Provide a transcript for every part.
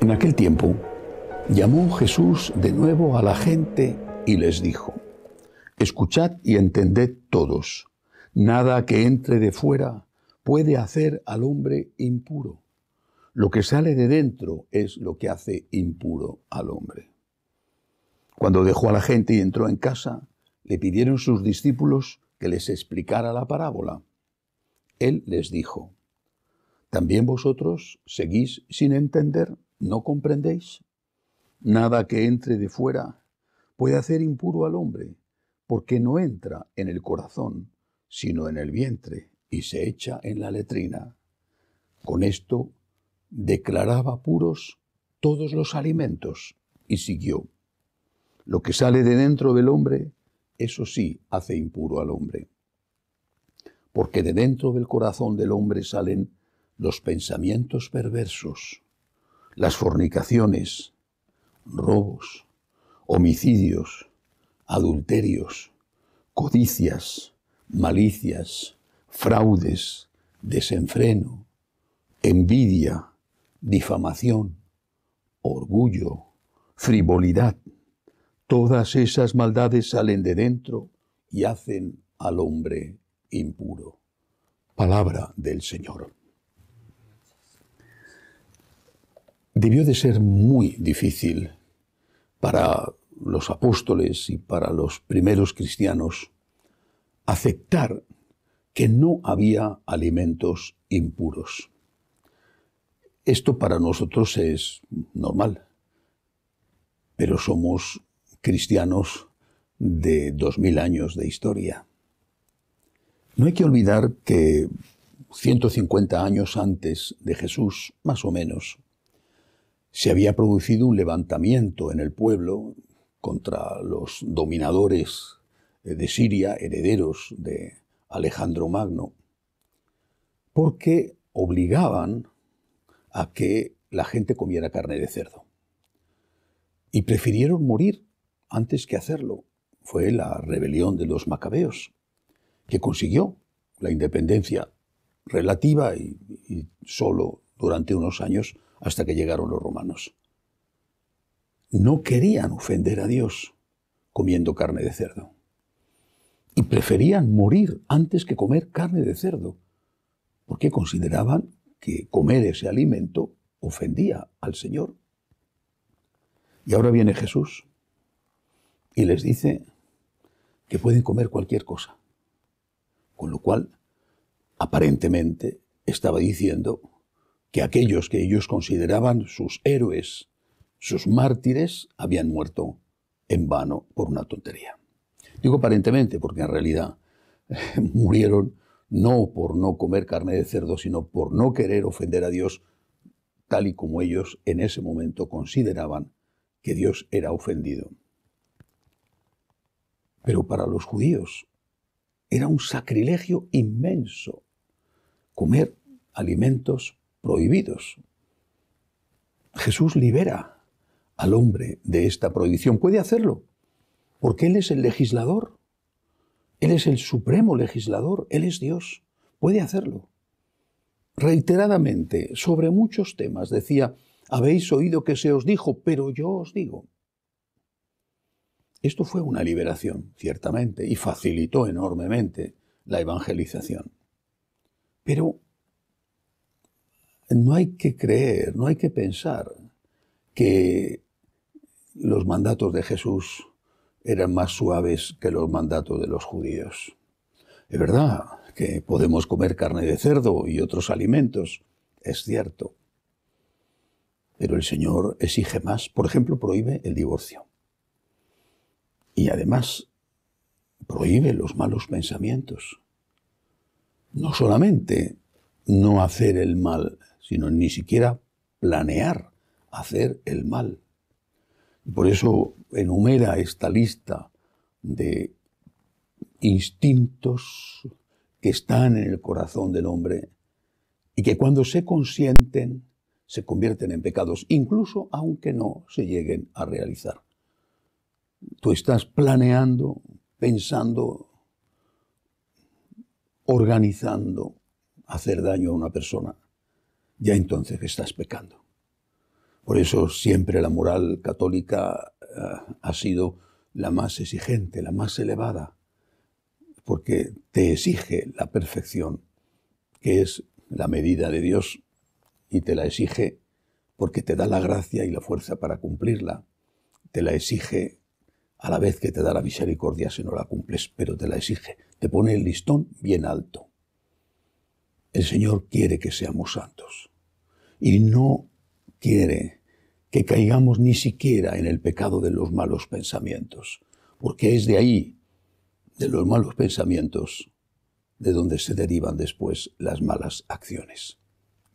En aquel tiempo, llamó Jesús de nuevo a la gente y les dijo: escuchad y entended todos, nada que entre de fuera puede hacer al hombre impuro. Lo que sale de dentro es lo que hace impuro al hombre. Cuando dejó a la gente y entró en casa, le pidieron sus discípulos que les explicara la parábola. Él les dijo: ¿también vosotros seguís sin entender? ¿No comprendéis? Nada que entre de fuera puede hacer impuro al hombre, porque no entra en el corazón, sino en el vientre, y se echa en la letrina. Con esto declaraba puros todos los alimentos, y siguió: lo que sale de dentro del hombre, eso sí hace impuro al hombre. Porque de dentro del corazón del hombre salen los pensamientos perversos, las fornicaciones, robos, homicidios, adulterios, codicias, malicias, fraudes, desenfreno, envidia, difamación, orgullo, frivolidad. Todas esas maldades salen de dentro y hacen al hombre impuro. Palabra del Señor. Debió de ser muy difícil para los apóstoles y para los primeros cristianos aceptar que no había alimentos impuros. Esto para nosotros es normal, pero somos cristianos de 2000 años de historia. No hay que olvidar que 150 años antes de Jesús, más o menos, se había producido un levantamiento en el pueblo contra los dominadores de Siria, herederos de Alejandro Magno, porque obligaban a que la gente comiera carne de cerdo. Y prefirieron morir antes que hacerlo. Fue la rebelión de los macabeos, que consiguió la independencia relativa y solo durante unos años, hasta que llegaron los romanos. No querían ofender a Dios comiendo carne de cerdo. Y preferían morir antes que comer carne de cerdo, porque consideraban que comer ese alimento ofendía al Señor. Y ahora viene Jesús y les dice que pueden comer cualquier cosa. Con lo cual, aparentemente, estaba diciendo que aquellos que ellos consideraban sus héroes, sus mártires, habían muerto en vano por una tontería. Digo aparentemente porque en realidad murieron no por no comer carne de cerdo, sino por no querer ofender a Dios, tal y como ellos en ese momento consideraban que Dios era ofendido. Pero para los judíos era un sacrilegio inmenso comer alimentos prohibidos. Jesús libera al hombre de esta prohibición. Puede hacerlo, porque Él es el legislador. Él es el supremo legislador. Él es Dios. Puede hacerlo. Reiteradamente, sobre muchos temas, decía: habéis oído que se os dijo, pero yo os digo. Esto fue una liberación, ciertamente, y facilitó enormemente la evangelización. Pero no hay que creer, no hay que pensar que los mandatos de Jesús eran más suaves que los mandatos de los judíos. Es verdad que podemos comer carne de cerdo y otros alimentos, es cierto. Pero el Señor exige más. Por ejemplo, prohíbe el divorcio. Y además prohíbe los malos pensamientos. No solamente no hacer el mal, sino ni siquiera planear hacer el mal. Por eso enumera esta lista de instintos que están en el corazón del hombre y que cuando se consienten se convierten en pecados, incluso aunque no se lleguen a realizar. Tú estás planeando, pensando, organizando hacer daño a una persona, ya entonces estás pecando. Por eso siempre la moral católica ha sido la más exigente, la más elevada, porque te exige la perfección, que es la medida de Dios, y te la exige porque te da la gracia y la fuerza para cumplirla. Te la exige a la vez que te da la misericordia si no la cumples, pero te la exige. Te pone el listón bien alto. El Señor quiere que seamos santos y no quiere que caigamos ni siquiera en el pecado de los malos pensamientos, porque es de ahí, de los malos pensamientos, de donde se derivan después las malas acciones.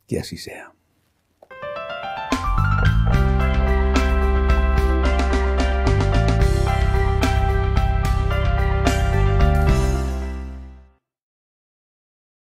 Que así sea.